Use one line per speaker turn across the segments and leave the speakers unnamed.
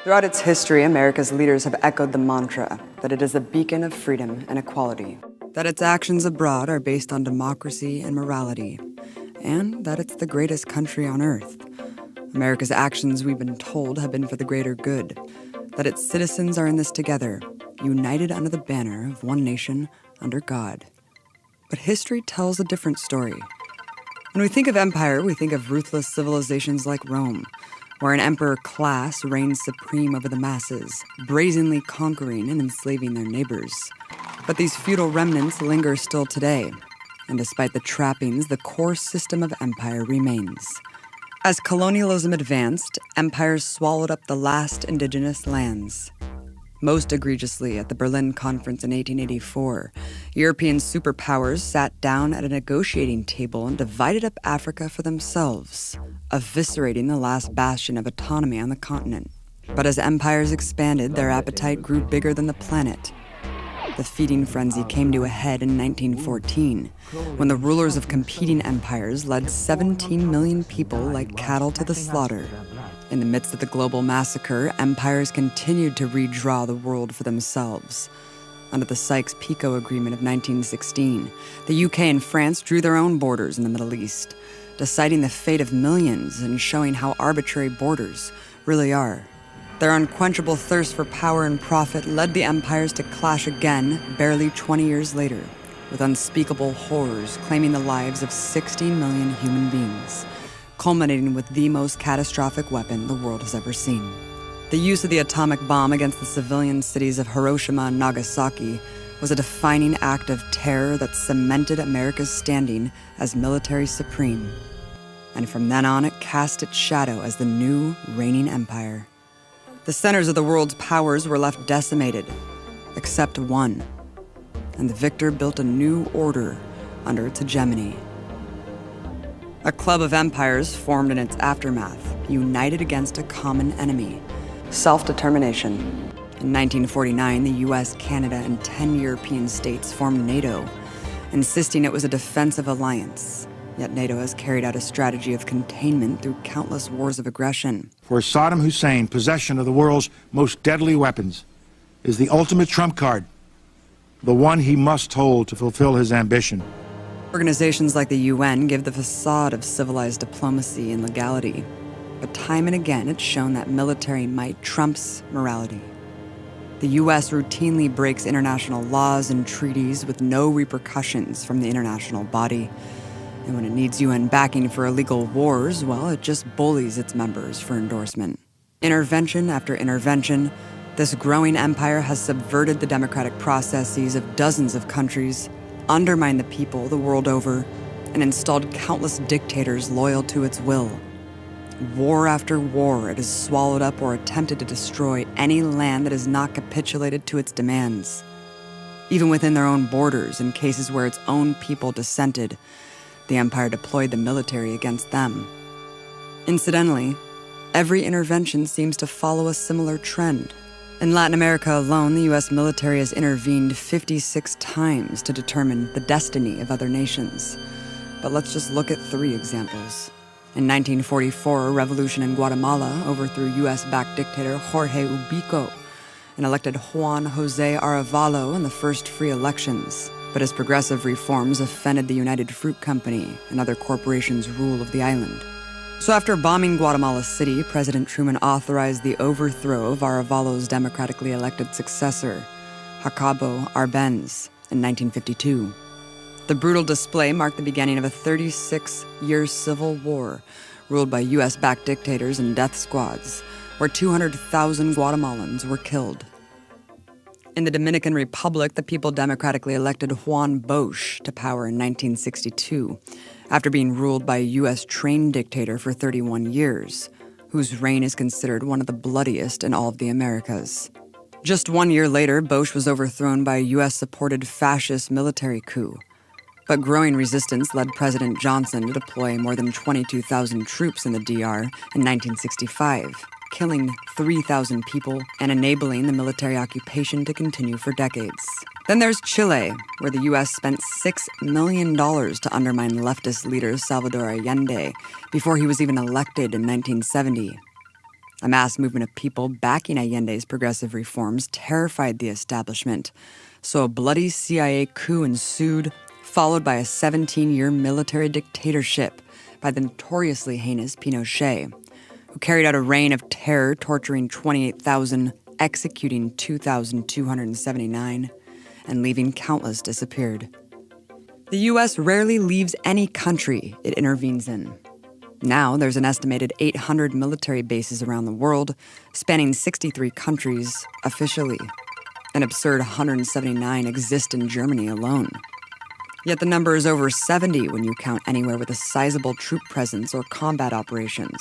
Throughout its history, America's leaders have echoed the mantra that it is a beacon of freedom and equality, that its actions abroad are based on democracy and morality, and that it's the greatest country on earth. America's actions, we've been told, have been for the greater good, that its citizens are in this together, united under the banner of one nation under God. But history tells a different story. When we think of empire, we think of ruthless civilizations like Rome, where an emperor class reigns supreme over the masses, brazenly conquering and enslaving their neighbors. But these feudal remnants linger still today, and despite the trappings, the core system of empire remains. As colonialism advanced, empires swallowed up the last indigenous lands. Most egregiously, at the Berlin Conference in 1884, European superpowers sat down at a negotiating table and divided up Africa for themselves, eviscerating the last bastion of autonomy on the continent. But as empires expanded, their appetite grew bigger than the planet. The feeding frenzy came to a head in 1914, when the rulers of competing empires led 17 million people like cattle to the slaughter. In the midst of the global massacre, empires continued to redraw the world for themselves. Under the Sykes-Picot Agreement of 1916, the UK and France drew their own borders in the Middle East, deciding the fate of millions and showing how arbitrary borders really are. Their unquenchable thirst for power and profit led the empires to clash again barely 20 years later, with unspeakable horrors claiming the lives of 60 million human beings, culminating with the most catastrophic weapon the world has ever seen. The use of the atomic bomb against the civilian cities of Hiroshima and Nagasaki was a defining act of terror that cemented America's standing as military supreme. And from then on, it cast its shadow as the new reigning empire. The centers of the world's powers were left decimated, except one, and the victor built a new order under its hegemony. A club of empires formed in its aftermath, united against a common enemy: self-determination. In 1949, the US, Canada, and 10 European states formed NATO, insisting it was a defensive alliance. Yet NATO has carried out a strategy of containment through countless wars of aggression.
For Saddam Hussein, possession of the world's most deadly weapons is the ultimate trump card, the one he must hold to fulfill his ambition.
Organizations like the UN give the facade of civilized diplomacy and legality, but time and again it's shown that military might trumps morality. The US routinely breaks international laws and treaties with no repercussions from the international body. And when it needs UN backing for illegal wars, well, it just bullies its members for endorsement. Intervention after intervention, this growing empire has subverted the democratic processes of dozens of countries, undermined the people the world over, and installed countless dictators loyal to its will. War after war, it has swallowed up or attempted to destroy any land that has not capitulated to its demands. Even within their own borders, in cases where its own people dissented, the empire deployed the military against them. Incidentally, every intervention seems to follow a similar trend. In Latin America alone, the US military has intervened 56 times to determine the destiny of other nations. But let's just look at 3 examples. In 1944, a revolution in Guatemala overthrew US-backed dictator Jorge Ubico and elected Juan José Arevalo in the first free elections. But his progressive reforms offended the United Fruit Company and other corporations' rule of the island. So after bombing Guatemala City, President Truman authorized the overthrow of Arevalo's democratically elected successor, Jacobo Arbenz, in 1952. The brutal display marked the beginning of a 36-year civil war ruled by US-backed dictators and death squads, where 200,000 Guatemalans were killed. In the Dominican Republic, the people democratically elected Juan Bosch to power in 1962, after being ruled by a US-trained dictator for 31 years, whose reign is considered one of the bloodiest in all of the Americas. Just 1 year later, Bosch was overthrown by a US-supported fascist military coup. But growing resistance led President Johnson to deploy more than 22,000 troops in the DR in 1965, killing 3,000 people and enabling the military occupation to continue for decades. Then there's Chile, where the U.S. spent $6 million to undermine leftist leader Salvador Allende before he was even elected in 1970. A mass movement of people backing Allende's progressive reforms terrified the establishment, so a bloody CIA coup ensued, followed by a 17-year military dictatorship by the notoriously heinous Pinochet, who carried out a reign of terror, torturing 28,000, executing 2,279, and leaving countless disappeared. The U.S. rarely leaves any country it intervenes in. Now, there's an estimated 800 military bases around the world, spanning 63 countries officially. An absurd 179 exist in Germany alone. Yet the number is over 70 when you count anywhere with a sizable troop presence or combat operations.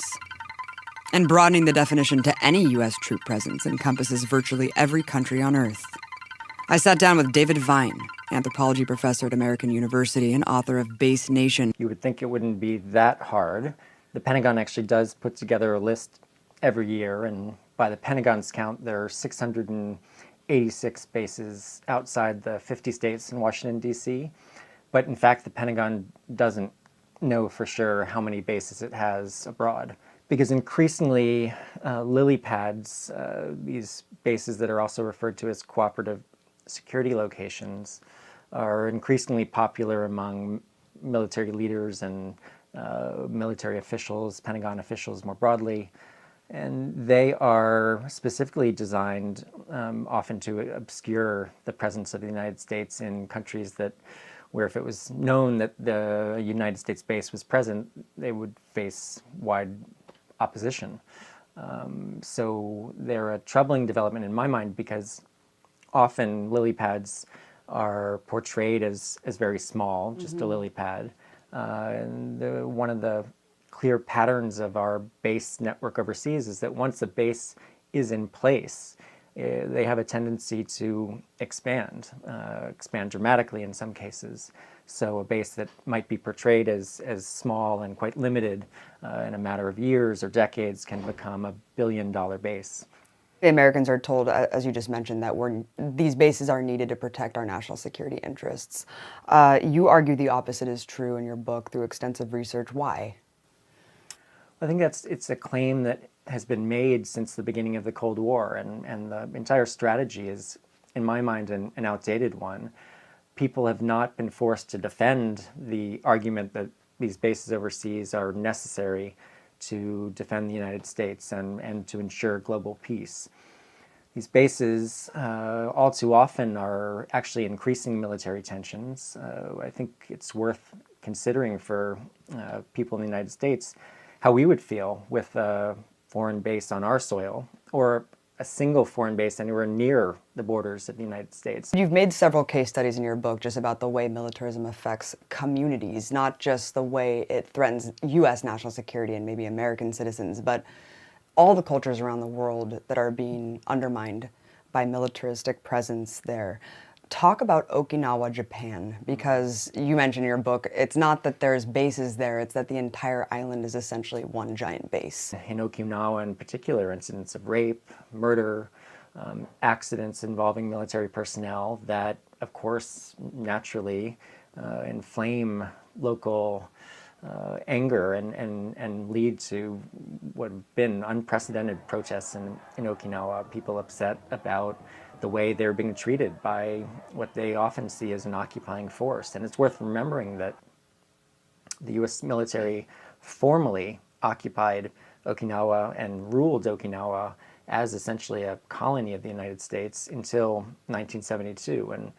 And broadening the definition to any U.S. troop presence encompasses virtually every country on Earth. I sat down with David Vine, anthropology professor at American University and author of Base Nation.
You would think it wouldn't be that hard. The Pentagon actually does put together a list every year, and by the Pentagon's count, there are 686 bases outside the 50 states in Washington, D.C. But in fact, the Pentagon doesn't know for sure how many bases it has abroad. Because increasingly, lily pads, these bases that are also referred to as cooperative security locations, are increasingly popular among military leaders and military officials, Pentagon officials more broadly. And they are specifically designed often to obscure the presence of the United States in countries that, where if it was known that the United States base was present, they would face wide opposition. So they're a troubling development in my mind because often lily pads are portrayed as very small, just a lily pad. And one of the clear patterns of our base network overseas is that once a base is in place, they have a tendency to expand dramatically in some cases. So a base that might be portrayed as small and quite limited in a matter of years or decades can become a billion-dollar base.
The Americans are told, as you just mentioned, that these bases are needed to protect our national security interests. You argue the opposite is true in your book through extensive research. Why?
I think it's a claim that has been made since the beginning of the Cold War, and the entire strategy is, in my mind, an outdated one. People have not been forced to defend the argument that these bases overseas are necessary to defend the United States and to ensure global peace. These bases all too often are actually increasing military tensions. I think it's worth considering for people in the United States how we would feel with a foreign base on our soil or a single foreign base anywhere near the borders of the United States.
You've made several case studies in your book just about the way militarism affects communities, not just the way it threatens U.S. national security and maybe American citizens, but all the cultures around the world that are being undermined by militaristic presence there. Talk about Okinawa, Japan, because you mentioned in your book, it's not that there's bases there, it's that the entire island is essentially one giant base.
In Okinawa in particular, incidents of rape, murder, accidents involving military personnel that, of course, naturally inflame local anger and lead to what have been unprecedented protests in Okinawa, people upset about the way they're being treated by what they often see as an occupying force. And it's worth remembering that the U.S. military formally occupied Okinawa and ruled Okinawa as essentially a colony of the United States until 1972, and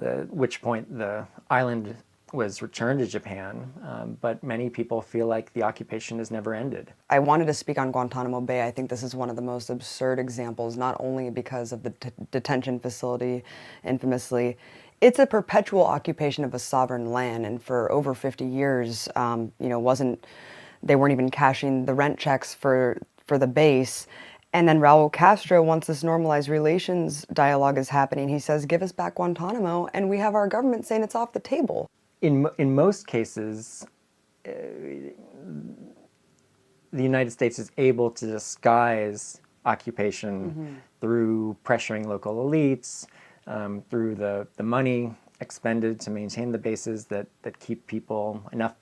at which point the island was returned to Japan, but many people feel like the occupation has never ended.
I wanted to speak on Guantanamo Bay. I think this is one of the most absurd examples, not only because of the detention facility, infamously. It's a perpetual occupation of a sovereign land, and for over 50 years, they weren't even cashing the rent checks for the base. And then Raul Castro, once this normalized relations dialogue is happening, he says, give us back Guantanamo, and we have our government saying it's off the table.
In most cases, the United States is able to disguise occupation through pressuring local elites, through the money expended to maintain the bases that keep enough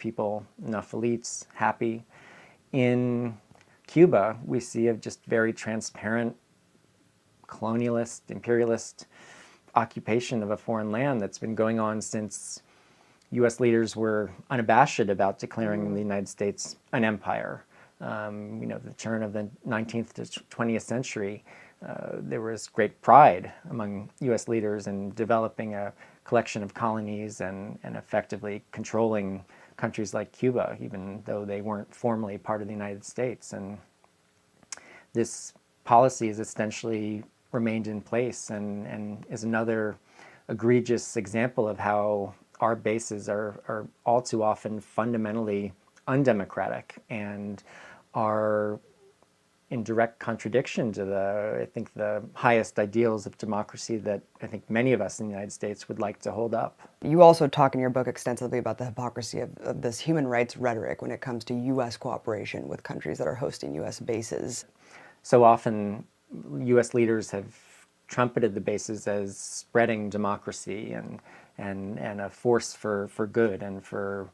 elites happy. In Cuba, we see a just very transparent colonialist, imperialist occupation of a foreign land that's been going on since U.S. leaders were unabashed about declaring the United States an empire. The turn of the 19th to 20th century, there was great pride among U.S. leaders in developing a collection of colonies and effectively controlling countries like Cuba, even though they weren't formally part of the United States. And this policy has essentially remained in place and is another egregious example of how our bases are all too often fundamentally undemocratic and are in direct contradiction to the highest ideals of democracy that I think many of us in the United States would like to hold up.
You also talk in your book extensively about the hypocrisy of this human rights rhetoric when it comes to U.S. cooperation with countries that are hosting U.S. bases.
So often, U.S. leaders have trumpeted the bases as spreading democracy and a force for good and for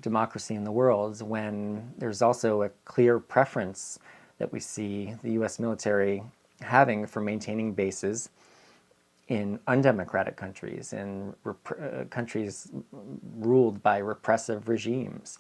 democracy in the world, when there's also a clear preference that we see the U.S. military having for maintaining bases in undemocratic countries, in countries ruled by repressive regimes.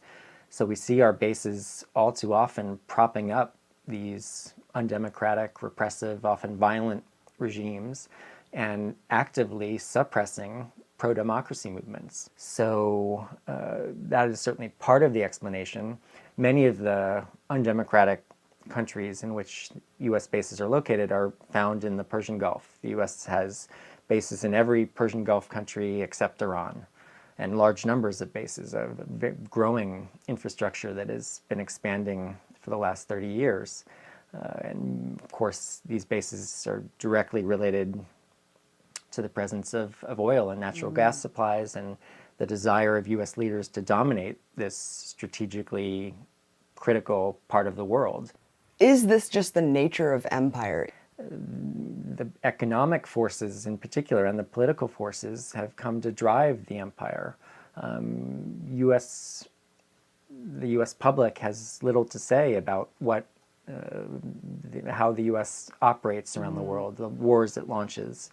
So we see our bases all too often propping up these undemocratic, repressive, often violent regimes and actively suppressing pro-democracy movements. So that is certainly part of the explanation. Many of the undemocratic countries in which U.S. bases are located are found in the Persian Gulf. The U.S. has bases in every Persian Gulf country except Iran, and large numbers of bases, a growing infrastructure that has been expanding for the last 30 years. And of course, these bases are directly related to the presence of oil and natural gas supplies and the desire of U.S. leaders to dominate this strategically critical part of the world.
Is this just the nature of empire?
The economic forces in particular and the political forces have come to drive the empire. The U.S. public has little to say about how the U.S. operates around the world, the wars it launches.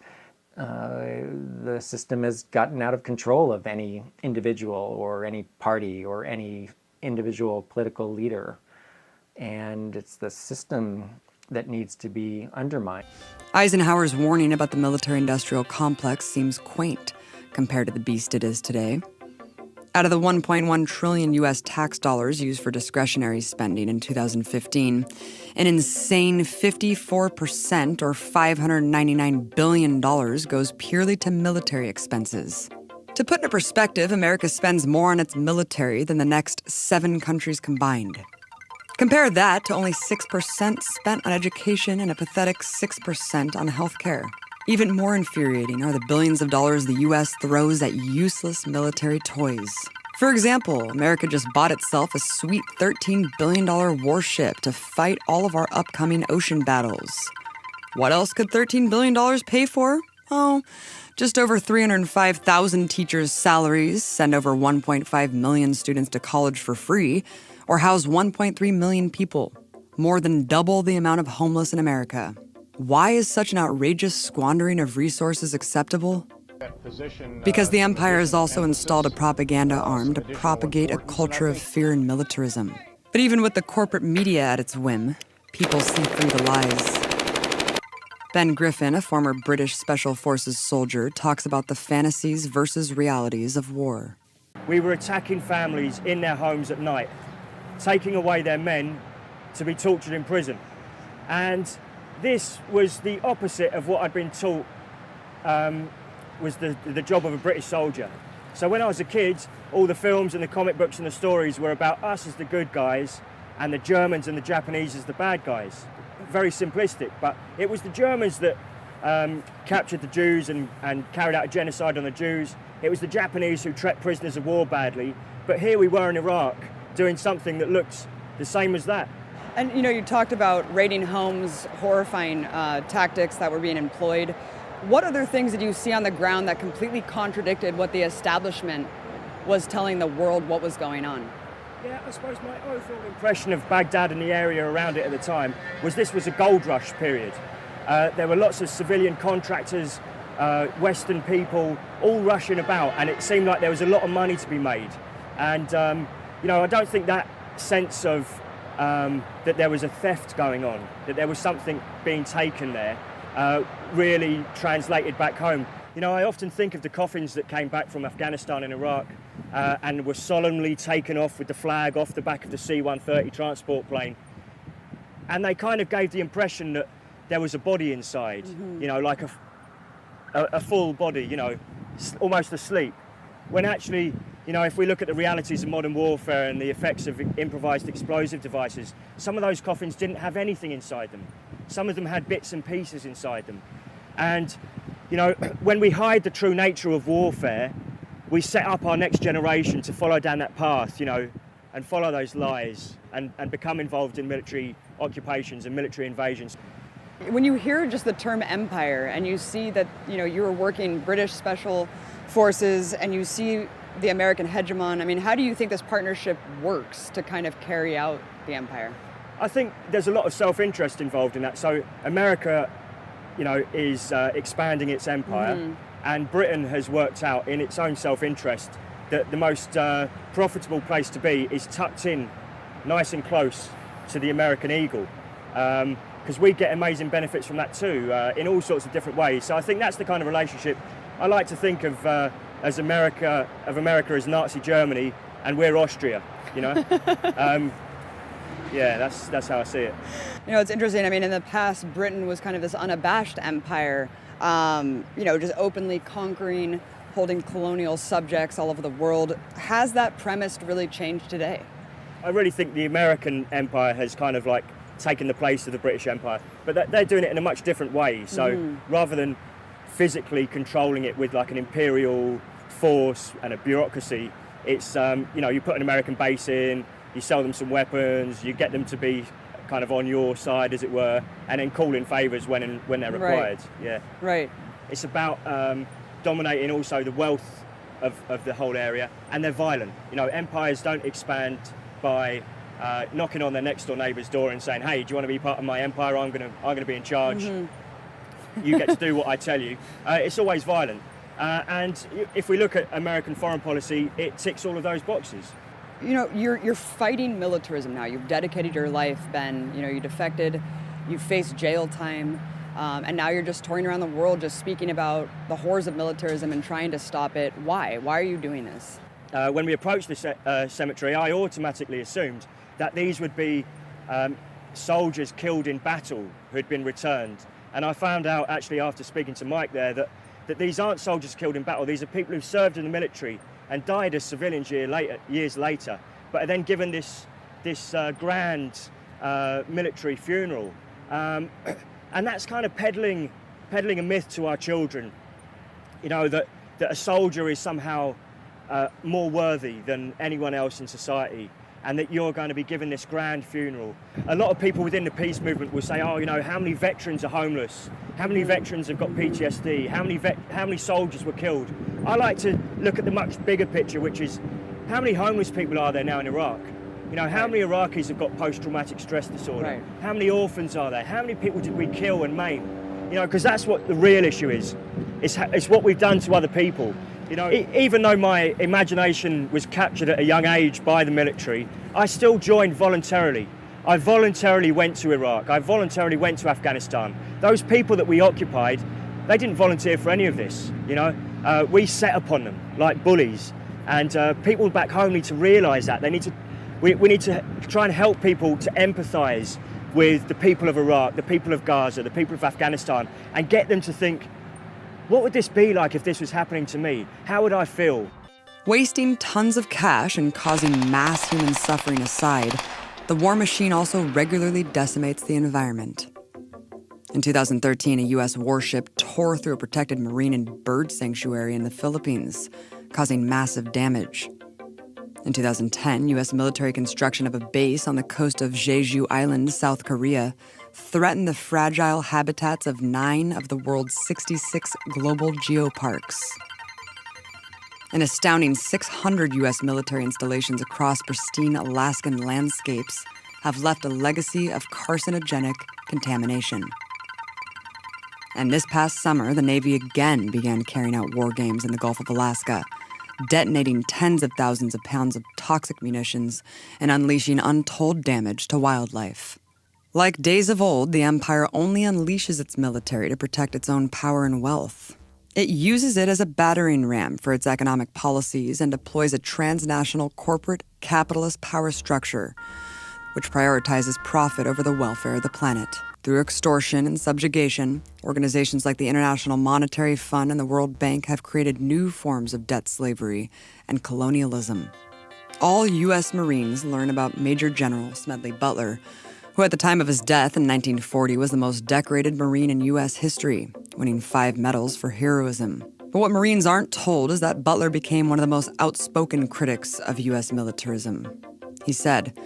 The system has gotten out of control of any individual or any party or any individual political leader. And it's the system that needs to be undermined.
Eisenhower's warning about the military-industrial complex seems quaint compared to the beast it is today. Out of the $1.1 trillion U.S. tax dollars used for discretionary spending in 2015, an insane 54%, or $599 billion, goes purely to military expenses. To put into perspective, America spends more on its military than the next 7 countries combined. Compare that to only 6% spent on education and a pathetic 6% on healthcare. Even more infuriating are the billions of dollars the U.S. throws at useless military toys. For example, America just bought itself a sweet $13 billion warship to fight all of our upcoming ocean battles. What else could $13 billion pay for? Oh, just over 305,000 teachers' salaries, send over 1.5 million students to college for free, or house 1.3 million people, more than double the amount of homeless in America. Why is such an outrageous squandering of resources acceptable? Because the empire has also installed a propaganda arm to propagate a culture of fear and militarism. But even with the corporate media at its whim, people see through the lies. Ben Griffin, a former British Special Forces soldier, talks about the fantasies versus realities of war.
We were attacking families in their homes at night, taking away their men to be tortured in prison. And this was the opposite of what I'd been taught was the job of a British soldier. So when I was a kid, all the films and the comic books and the stories were about us as the good guys and the Germans and the Japanese as the bad guys. Very simplistic, but it was the Germans that captured the Jews and carried out a genocide on the Jews. It was the Japanese who treated prisoners of war badly. But here we were in Iraq doing something that looked the same as that.
And you talked about raiding homes, horrifying tactics that were being employed. What other things did you see on the ground that completely contradicted what the establishment was telling the world what was going on?
Yeah, I suppose my overall impression of Baghdad and the area around it at the time was this was a gold rush period. There were lots of civilian contractors, Western people, all rushing about, and it seemed like there was a lot of money to be made. And, I don't think that sense of that there was a theft going on, that there was something being taken there, really translated back home. I often think of the coffins that came back from Afghanistan and Iraq and were solemnly taken off with the flag off the back of the C-130 transport plane. And they kind of gave the impression that there was a body inside, like a full body, almost asleep. When actually, if we look at the realities of modern warfare and the effects of improvised explosive devices, some of those coffins didn't have anything inside them. Some of them had bits and pieces inside them. And, when we hide the true nature of warfare, we set up our next generation to follow down that path, and follow those lies and become involved in military occupations and military invasions.
When you hear just the term empire and you see that, you were working British special forces and you see the American hegemon, how do you think this partnership works to kind of carry out the empire?
I think there's a lot of self-interest involved in that. So America, is expanding its empire, and Britain has worked out in its own self-interest that the most profitable place to be is tucked in nice and close to the American eagle. Because we get amazing benefits from that too, in all sorts of different ways. So I think that's the kind of relationship I like to think of America as Nazi Germany, and we're Austria. Yeah, that's how I see it.
It's interesting. In the past, Britain was kind of this unabashed empire, just openly conquering, holding colonial subjects all over the world. Has that premise really changed today?
I really think the American empire has kind of like taken the place of the British Empire, but they're doing it in a much different way. So rather than physically controlling it with like an imperial force and a bureaucracy, it's you put an American base in, you sell them some weapons, you get them to be kind of on your side, as it were, and then call in favours when they're required.
Right.
Yeah.
Right.
It's about dominating also the wealth of the whole area, and they're violent. Empires don't expand by knocking on their next door neighbour's door and saying, "Hey, do you want to be part of my empire? I'm gonna be in charge. You get to do what I tell you." It's always violent, and if we look at American foreign policy, it ticks all of those boxes.
You're fighting militarism now. You've dedicated your life, Ben. You defected, you faced jail time, and now you're just touring around the world just speaking about the horrors of militarism and trying to stop it. Why? Why are you doing this?
When we approached this cemetery, I automatically assumed that these would be soldiers killed in battle who had been returned. And I found out actually after speaking to Mike there that these aren't soldiers killed in battle. These are people who've served in the military and died as civilians years later, but are then given this grand military funeral. And that's kind of peddling a myth to our children, that a soldier is somehow more worthy than anyone else in society, and that you're going to be given this grand funeral. A lot of people within the peace movement will say, how many veterans are homeless? How many veterans have got PTSD? How many soldiers were killed? I like to look at the much bigger picture, which is how many homeless people are there now in Iraq? How many Iraqis have got post-traumatic stress disorder?
Right.
How many orphans are there? How many people did we kill and maim? Because that's what the real issue is. It's what we've done to other people. Even though my imagination was captured at a young age by the military, I still joined voluntarily. I voluntarily went to Iraq. I voluntarily went to Afghanistan. Those people that we occupied, they didn't volunteer for any of this. We set upon them like bullies, and people back home need to realise that. We need to try and help people to empathise with the people of Iraq, the people of Gaza, the people of Afghanistan, and get them to think, what would this be like if this was happening to me? How would I feel?
Wasting tons of cash and causing mass human suffering aside, the war machine also regularly decimates the environment. In 2013, a U.S. warship tore through a protected marine and bird sanctuary in the Philippines, causing massive damage. In 2010, U.S. military construction of a base on the coast of Jeju Island, South Korea, threatened the fragile habitats of 9 of the world's 66 global geoparks. An astounding 600 U.S. military installations across pristine Alaskan landscapes have left a legacy of carcinogenic contamination. And this past summer, the Navy again began carrying out war games in the Gulf of Alaska, detonating tens of thousands of pounds of toxic munitions and unleashing untold damage to wildlife. Like days of old, the Empire only unleashes its military to protect its own power and wealth. It uses it as a battering ram for its economic policies and deploys a transnational corporate capitalist power structure which prioritizes profit over the welfare of the planet. Through extortion and subjugation, organizations like the International Monetary Fund and the World Bank have created new forms of debt slavery and colonialism. All U.S. Marines learn about Major General Smedley Butler, who at the time of his death in 1940 was the most decorated Marine in U.S. history, winning 5 medals for heroism. But what Marines aren't told is that Butler became one of the most outspoken critics of U.S. militarism. He said,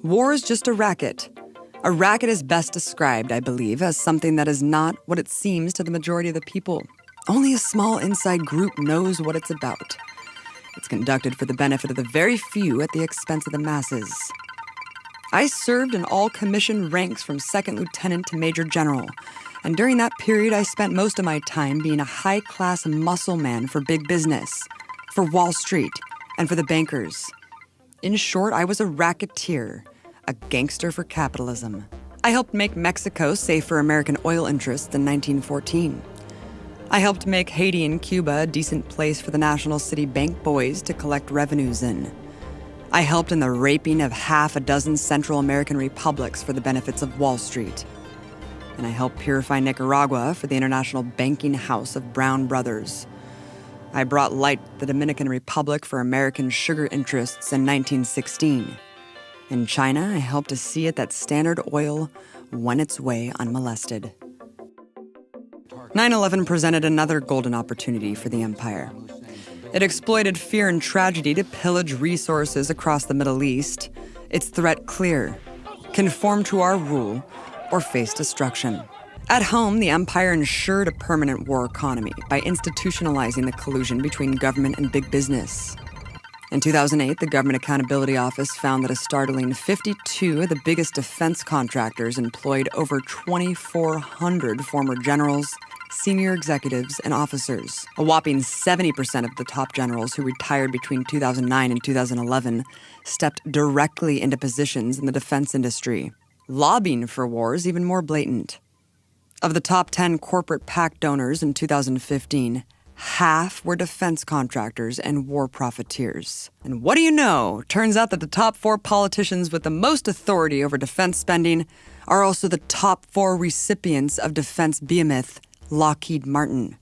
"War is just a racket. A racket is best described, I believe, as something that is not what it seems to the majority of the people. Only a small inside group knows what it's about. It's conducted for the benefit of the very few at the expense of the masses." I served in all commissioned ranks from second lieutenant to major general, and during that period I spent most of my time being a high-class muscle man for big business, for Wall Street, and for the bankers. In short, I was a racketeer, a gangster for capitalism. I helped make Mexico safe for American oil interests in 1914. I helped make Haiti and Cuba a decent place for the National City Bank boys to collect revenues in. I helped in the raping of half a dozen Central American republics for the benefits of Wall Street. And I helped purify Nicaragua for the International Banking House of Brown Brothers. I brought light to the Dominican Republic for American sugar interests in 1916. In China, I helped to see it that Standard Oil went its way unmolested. 9/11 presented another golden opportunity for the empire. It exploited fear and tragedy to pillage resources across the Middle East. Its threat clear: conform to our rule or face destruction. At home, the empire ensured a permanent war economy by institutionalizing the collusion between government and big business. In 2008, the Government Accountability Office found that a startling 52 of the biggest defense contractors employed over 2,400 former generals, senior executives, and officers. A whopping 70% of the top generals who retired between 2009 and 2011 stepped directly into positions in the defense industry. Lobbying for war is even more blatant. Of the top 10 corporate PAC donors in 2015, half were defense contractors and war profiteers. And what do you know? Turns out that the top 4 politicians with the most authority over defense spending are also the top 4 recipients of defense behemoth Lockheed Martin.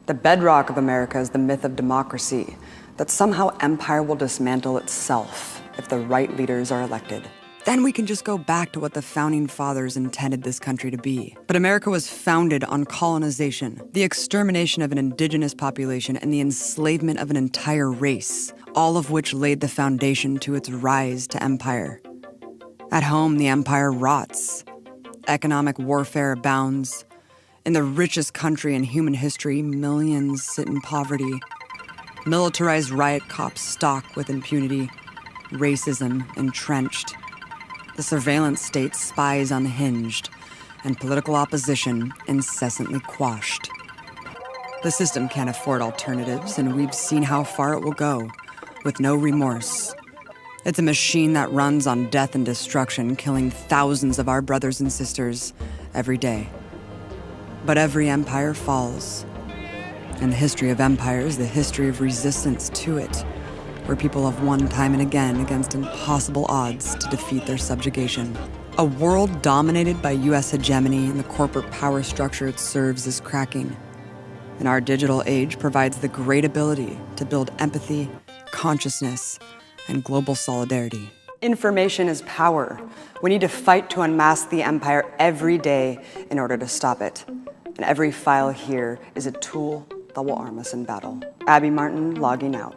The bedrock of America is the myth of democracy, that somehow empire will dismantle itself if the right leaders are elected. Then we can just go back to what the founding fathers intended this country to be. But America was founded on colonization, the extermination of an indigenous population, and the enslavement of an entire race, all of which laid the foundation to its rise to empire. At home, the empire rots. Economic warfare abounds. In the richest country in human history, millions sit in poverty. Militarized riot cops stalk with impunity. Racism entrenched. The surveillance state spies unhinged, and political opposition incessantly quashed. The system can't afford alternatives, and we've seen how far it will go, with no remorse. It's a machine that runs on death and destruction, killing thousands of our brothers and sisters every day. But every empire falls, and the history of empire is the history of resistance to it, where people have won time and again against impossible odds to defeat their subjugation. A world dominated by U.S. hegemony and the corporate power structure it serves is cracking. And our digital age provides the great ability to build empathy, consciousness, and global solidarity. Information is power. We need to fight to unmask the empire every day in order to stop it. And every file here is a tool that will arm us in battle. Abby Martin, logging out.